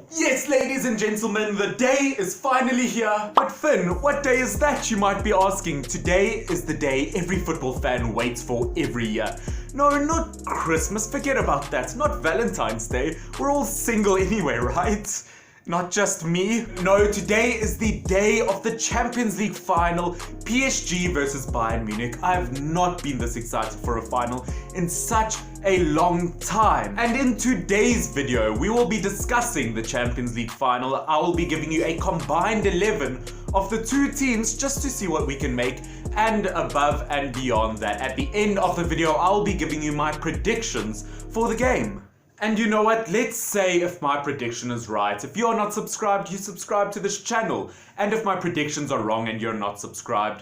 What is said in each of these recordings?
Yes, ladies and gentlemen, the day is finally here. But Finn, what day is that, you might be asking? Today is the day every football fan waits for every year. No, not Christmas, forget about that. Not Valentine's Day. We're all single anyway, right? Not just me. No, today is the day of the Champions League final, PSG versus Bayern Munich. I have not been this excited for a final in such a long time. And in today's video, we will be discussing the Champions League final. I will be giving you a combined 11 of the two teams just to see what we can make, and above and beyond that, at the end of the video, I'll be giving you my predictions for the game. And you know what, let's say if my prediction is right. If you're not subscribed, you subscribe to this channel. And if my predictions are wrong and you're not subscribed,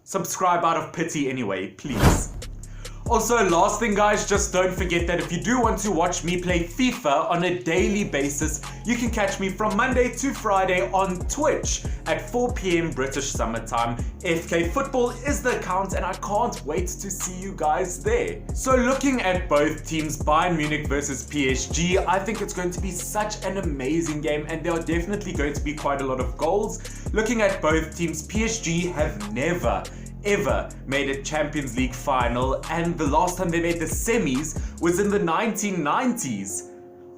subscribe out of pity anyway, please. Also, last thing guys, just don't forget that if you do want to watch me play FIFA on a daily basis, you can catch me from Monday to Friday on Twitch at 4 PM British Summer Time. FK Football is the account and I can't wait to see you guys there. So looking at both teams, Bayern Munich versus PSG, I think it's going to be such an amazing game and there are definitely going to be quite a lot of goals. Looking at both teams, PSG have never ever made a Champions League final, and the last time they made the semis was in the 1990s.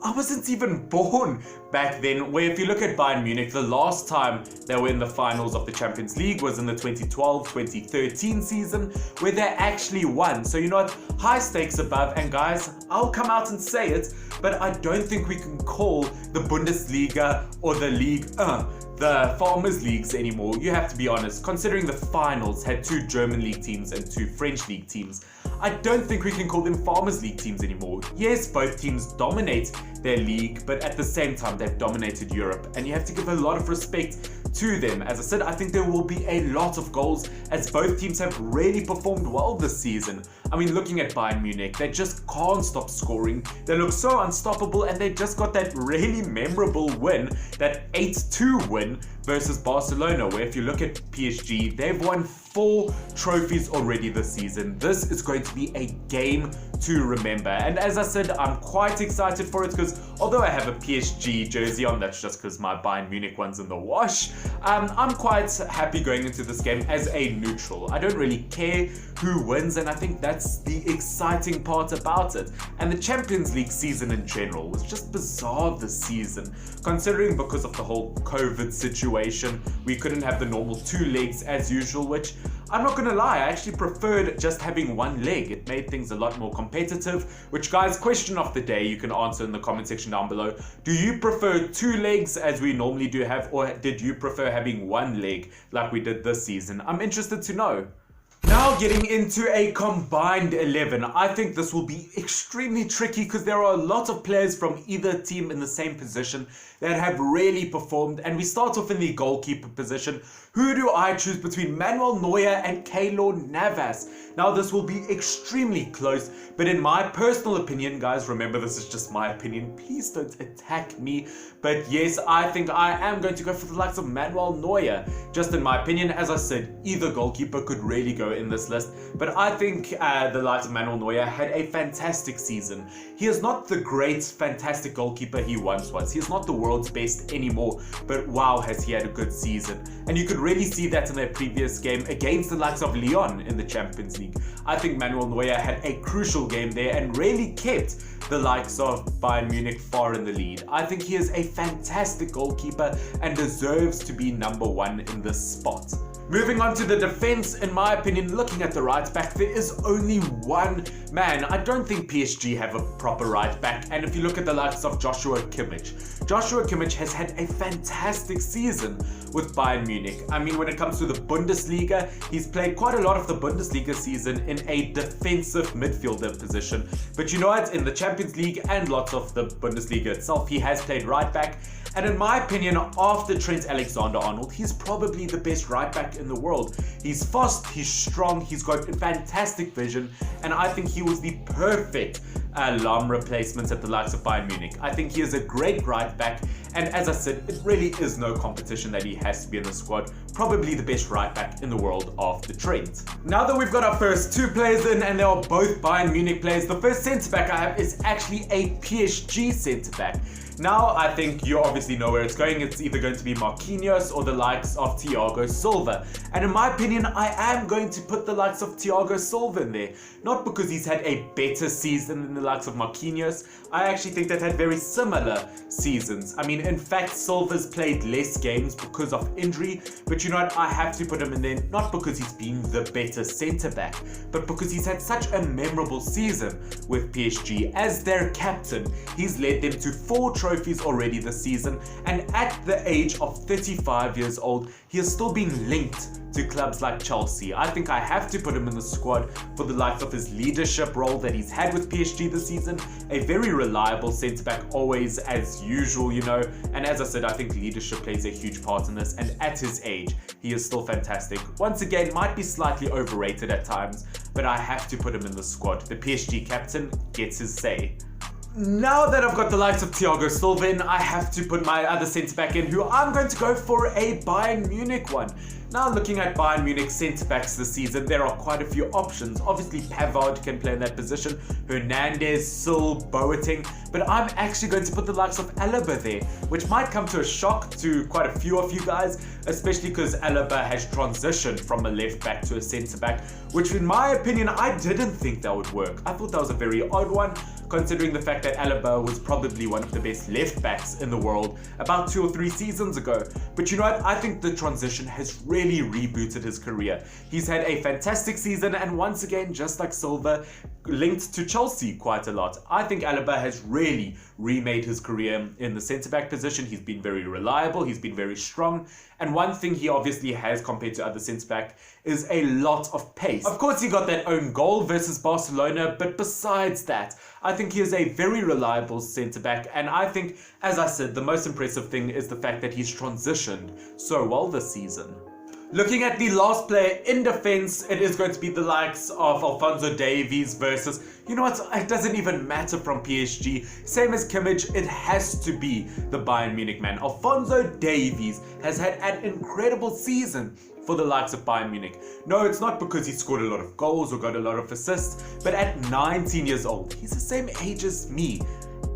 I wasn't even born back then, where if you look at Bayern Munich, the last time they were in the finals of the Champions League was in the 2012-2013 season, where they actually won. So you know what, high stakes above, and guys, I'll come out and say it, but I don't think we can call the Bundesliga or the league the Farmers Leagues anymore. You have to be honest, considering the finals had two German league teams and two French league teams, I don't think we can call them Farmers League teams anymore. Yes, both teams dominate their league, but at the same time they've dominated Europe, and you have to give a lot of respect to them. As I said, I think there will be a lot of goals as both teams have really performed well this season. I mean, looking at Bayern Munich, they just can't stop scoring. They look so unstoppable, and they just got that really memorable win, that 8-2 win versus Barcelona, where if you look at PSG, they've won 4 trophies already this season. This is going to be a game to remember. And as I said, I'm quite excited for it because although I have a PSG jersey on, that's just because my Bayern Munich one's in the wash, I'm quite happy going into this game as a neutral. I don't really care who wins, and I think that's the exciting part about it. And the Champions League season in general was just bizarre this season, considering because of the whole COVID situation, we couldn't have the normal 2 legs as usual, which I'm not gonna lie, I actually preferred just having 1 leg. It made things a lot more competitive, which guys, question of the day, you can answer in the comment section down below. Do you prefer 2 legs as we normally do have, or did you prefer having 1 leg like we did this season? I'm interested to know. Now getting into a combined 11, I think this will be extremely tricky because there are a lot of players from either team in the same position that have really performed, and we start off in the goalkeeper position. Who do I choose between Manuel Neuer and Keylor Navas? Now this will be extremely close, but in my personal opinion, guys, remember this is just my opinion, please don't attack me, but yes, I think I am going to go for the likes of Manuel Neuer. Just in my opinion, as I said, either goalkeeper could really go in this list, but I think the likes of Manuel Neuer had a fantastic season. He is not the great, fantastic goalkeeper he once was. He is not the world's best anymore, but wow, has he had a good season. And you could really see that in their previous game against the likes of Lyon in the Champions League. I think Manuel Neuer had a crucial game there and really kept the likes of Bayern Munich far in the lead. I think he is a fantastic goalkeeper and deserves to be number 1 in this spot. Moving on to the defense, in my opinion, looking at the right back, there is only one man. I don't think PSG have a proper right back, and if you look at the likes of Joshua Kimmich has had a fantastic season with Bayern Munich. I mean, when it comes to the Bundesliga, he's played quite a lot of the Bundesliga season in a defensive midfielder position. But you know what, in the Champions League and lots of the Bundesliga itself, he has played right back. And in my opinion, after Trent Alexander-Arnold, he's probably the best right back in the world. He's fast, he's strong, he's got fantastic vision, and I think he was the perfect Lam replacement at the likes of Bayern Munich. I think he is a great right back, and as I said, it really is no competition that he has to be in the squad. Probably the best right back in the world after Trent. Now that we've got our first two players in, and they are both Bayern Munich players, the first centre back I have is actually a PSG centre back. Now, I think you obviously know where it's going. It's either going to be Marquinhos or the likes of Thiago Silva. And in my opinion, I am going to put the likes of Thiago Silva in there. Not because he's had a better season than the likes of Marquinhos. I actually think they've had very similar seasons. I mean, in fact, Silva's played less games because of injury. But you know what? I have to put him in there, not because he's been the better centre-back, but because he's had such a memorable season with PSG. As their captain, he's led them to 4 trophies already this season, and at the age of 35 years old, he is still being linked to clubs like Chelsea. I think I have to put him in the squad for the likes of his leadership role that he's had with PSG this season. A very reliable centre-back, always as usual, you know. And as I said, I think leadership plays a huge part in this, and at his age, he is still fantastic. Once again, might be slightly overrated at times, but I have to put him in the squad. The PSG captain gets his say. Now that I've got the likes of Thiago Silva in, I have to put my other centre-back in, who I'm going to go for a Bayern Munich one. Now, looking at Bayern Munich centre-backs this season, there are quite a few options. Obviously, Pavard can play in that position, Hernandez, Sil, Boateng, but I'm actually going to put the likes of Alaba there, which might come to a shock to quite a few of you guys, especially because Alaba has transitioned from a left-back to a centre-back, which in my opinion, I didn't think that would work. I thought that was a very odd one, considering the fact that Alaba was probably one of the best left-backs in the world about 2 or 3 seasons ago. But you know what? I think the transition has really rebooted his career. He's had a fantastic season, and once again, just like Silva, linked to Chelsea quite a lot. I think Alaba has really remade his career in the centre-back position. He's been very reliable, he's been very strong, and one thing he obviously has compared to other centre-back is a lot of pace. Of course, he got that own goal versus Barcelona, but besides that, I think he is a very reliable centre-back, and I think, as I said, the most impressive thing is the fact that he's transitioned so well this season. Looking at the last player in defense, it is going to be the likes of Alphonso Davies versus, you know what, it doesn't even matter from PSG. Same as Kimmich, it has to be the Bayern Munich man. Alphonso Davies has had an incredible season for the likes of Bayern Munich. No, it's not because he scored a lot of goals or got a lot of assists, but at 19 years old, he's the same age as me.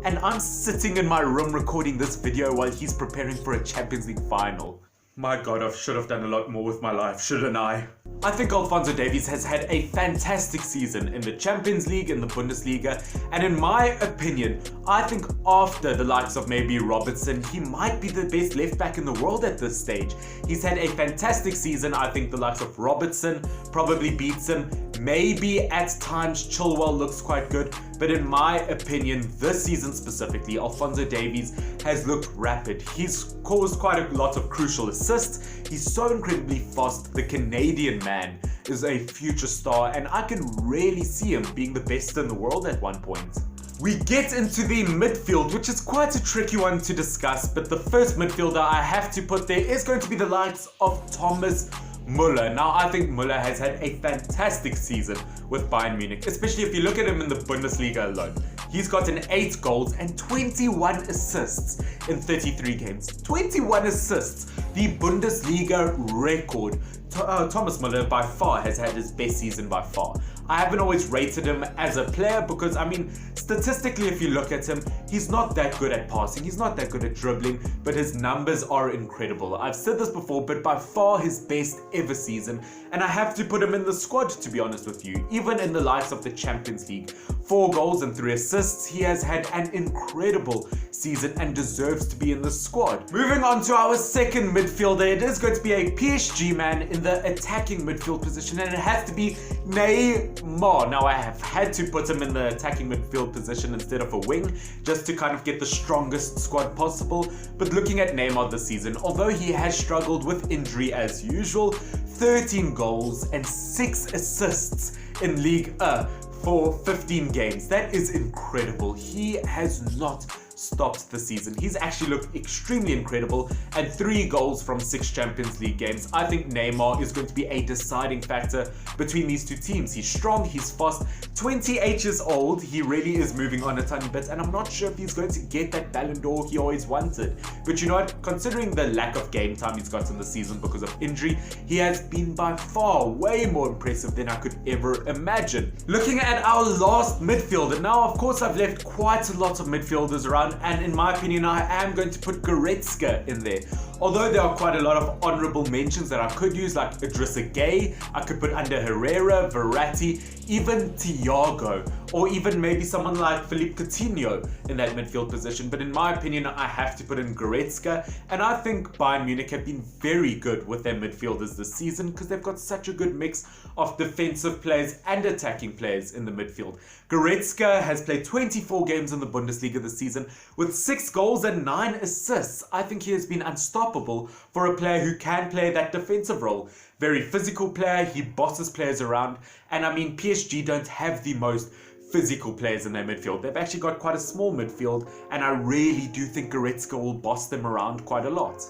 And I'm sitting in my room recording this video while he's preparing for a Champions League final. My God, I should have done a lot more with my life, shouldn't I? I think Alphonso Davies has had a fantastic season in the Champions League, in the Bundesliga, and in my opinion, I think after the likes of maybe Robertson, he might be the best left back in the world at this stage. He's had a fantastic season. I think the likes of Robertson probably beats him. Maybe at times Chilwell looks quite good, but in my opinion, this season specifically, Alphonso Davies has looked rapid. He's caused quite a lot of crucial assists. He's so incredibly fast. The Canadian man is a future star, and I can really see him being the best in the world at one point. We get into the midfield, which is quite a tricky one to discuss, but the first midfielder I have to put there is going to be the likes of Thomas Muller. Now, I think Muller has had a fantastic season with Bayern Munich, especially if you look at him in the Bundesliga alone. He's gotten 8 goals and 21 assists in 33 games. 21 assists, the Bundesliga record. Thomas Muller by far has had his best season by far. I haven't always rated him as a player because, I mean, statistically, if you look at him, he's not that good at passing, he's not that good at dribbling, but his numbers are incredible. I've said this before, but by far his best ever season, and I have to put him in the squad, to be honest with you. Even in the likes of the Champions League, 4 goals and 3 assists, he has had an incredible season and deserves to be in the squad. Moving on to our second midfielder, it is going to be a PSG man in the attacking midfield position, and it has to be Neymar. Now, I have had to put him in the attacking midfield position instead of a wing, just to kind of get the strongest squad possible. But looking at Neymar this season, although he has struggled with injury as usual, 13 goals and 6 assists in Ligue 1 for 15 games. That is incredible. He has not stopped the season. He's actually looked extremely incredible, and 3 goals from 6 Champions League games. I think Neymar is going to be a deciding factor between these two teams. He's strong, he's fast, 28 years old, he really is moving on a tiny bit, and I'm not sure if he's going to get that Ballon d'Or he always wanted. But you know what, considering the lack of game time he's got in the season because of injury, he has been by far way more impressive than I could ever imagine. Looking at our last midfielder, now of course I've left quite a lot of midfielders around, and in my opinion I am going to put Goretzka in there. Although there are quite a lot of honourable mentions that I could use, like Idrissa Gueye, I could put under Herrera, Verratti, even Thiago, or even maybe someone like Philippe Coutinho in that midfield position. But in my opinion, I have to put in Goretzka, and I think Bayern Munich have been very good with their midfielders this season because they've got such a good mix of defensive players and attacking players in the midfield. Goretzka has played 24 games in the Bundesliga this season with 6 goals and 9 assists. I think he has been unstoppable for a player who can play that defensive role. Very physical player, he bosses players around, and I mean PSG don't have the most physical players in their midfield. They've actually got quite a small midfield, and I really do think Goretzka will boss them around quite a lot.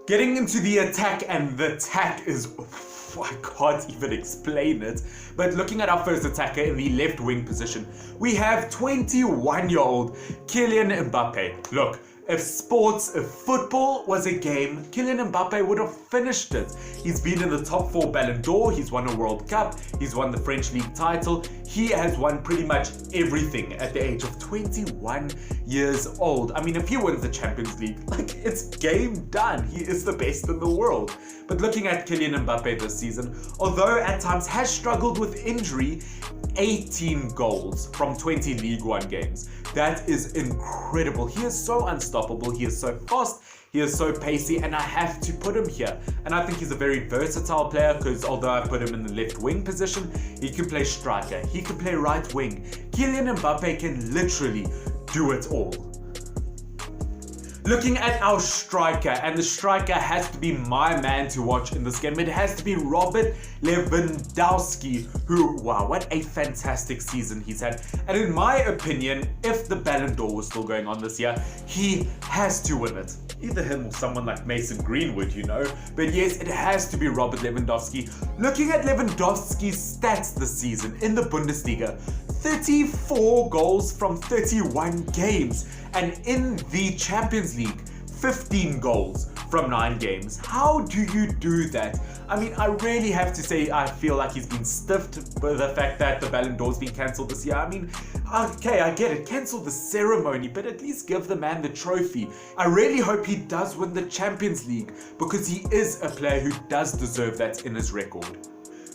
Getting into the attack, and the attack is... I can't even explain it. But looking at our first attacker in the left wing position, we have 21-year-old Kylian Mbappe. Look, if football was a game, Kylian Mbappe would have finished it. He's been in the top 4 Ballon d'Or, he's won a World Cup, he's won the French League title, he has won pretty much everything at the age of 21 years old. I mean, if he wins the Champions League, like, it's game done. He is the best in the world. But looking at Kylian Mbappe this season, although at times has struggled with injury, 18 goals from 20 League One games. That is incredible. He is so unstoppable, he is so fast, he is so pacey, and I have to put him here. And I think he's a very versatile player because although I put him in the left wing position, he can play striker, he can play right wing. Kylian Mbappe can literally do it all. Looking at our striker, and the striker has to be my man to watch in this game. It has to be Robert Lewandowski, who, wow, what a fantastic season he's had. And in my opinion, if the Ballon d'Or was still going on this year, he has to win it. Either him or someone like Mason Greenwood, you know. But yes, it has to be Robert Lewandowski. Looking at Lewandowski's stats this season in the Bundesliga, 34 goals from 31 games. And in the Champions League, 15 goals from 9 games. How do you do that? I mean, I really have to say I feel like he's been stiffed by the fact that the Ballon d'Or's been cancelled this year. I mean, okay, I get it, cancel the ceremony, but at least give the man the trophy. I really hope he does win the Champions League because he is a player who does deserve that in his record.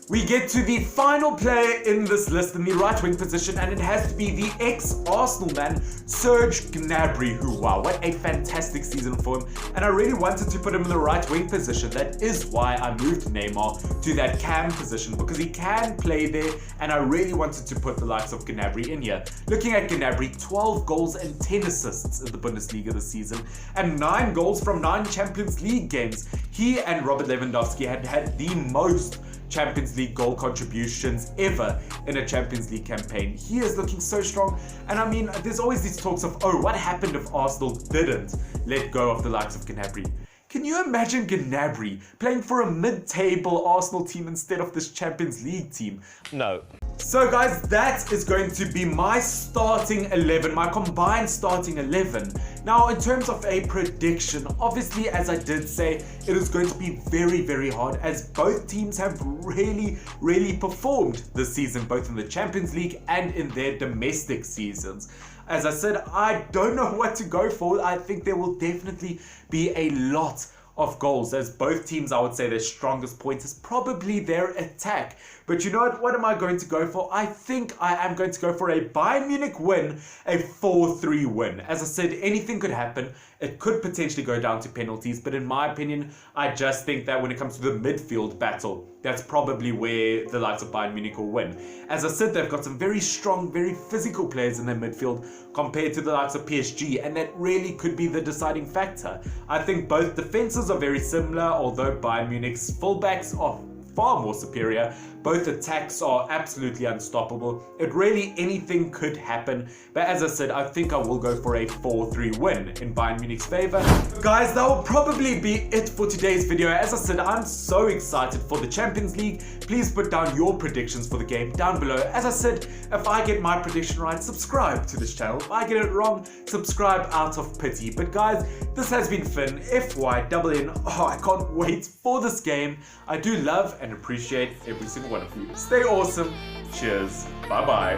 We get to the final player in this list in the right wing position, and it has to be the ex-Arsenal man, Serge Gnabry, who, wow, what a fantastic season for him. And I really wanted to put him in the right wing position. That is why I moved Neymar to that cam position, because he can play there, and I really wanted to put the likes of Gnabry in here. Looking at Gnabry, 12 goals and 10 assists in the Bundesliga this season, and 9 goals from 9 Champions League games. He and Robert Lewandowski had the most Champions League goal contributions ever in a Champions League campaign. He is looking so strong, and I mean, there's always these talks of, oh, what happened if Arsenal didn't let go of the likes of Gnabry? Can you imagine Gnabry playing for a mid-table Arsenal team instead of this Champions League team? No. So guys, that is going to be my starting 11, my combined starting 11. Now, in terms of a prediction, obviously, as I did say, it is going to be very, very hard as both teams have really performed this season, both in the Champions League and in their domestic seasons. As I said, I don't know what to go for. I think there will definitely be a lot of goals, as both teams, I would say their strongest point is probably their attack. But you know what am I going to go for? I think I am going to go for a Bayern Munich win, a 4-3 win. As I said, anything could happen. It could potentially go down to penalties, but in my opinion, I just think that when it comes to the midfield battle, that's probably where the likes of Bayern Munich will win. As I said, they've got some very strong, very physical players in their midfield compared to the likes of PSG, and that really could be the deciding factor. I think both defenses are very similar, although Bayern Munich's fullbacks are far more superior. Both attacks are absolutely unstoppable. Really anything could happen. But as I said, I think I will go for a 4-3 win in Bayern Munich's favor. Guys, that will probably be it for today's video. As I said, I'm so excited for the Champions League. Please put down your predictions for the game down below. As I said, if I get my prediction right, subscribe to this channel. If I get it wrong, subscribe out of pity. But guys, this has been Finn, FYNN. Oh, I can't wait for this game. I do love and appreciate every single one of you. Stay awesome. Cheers. Bye-bye.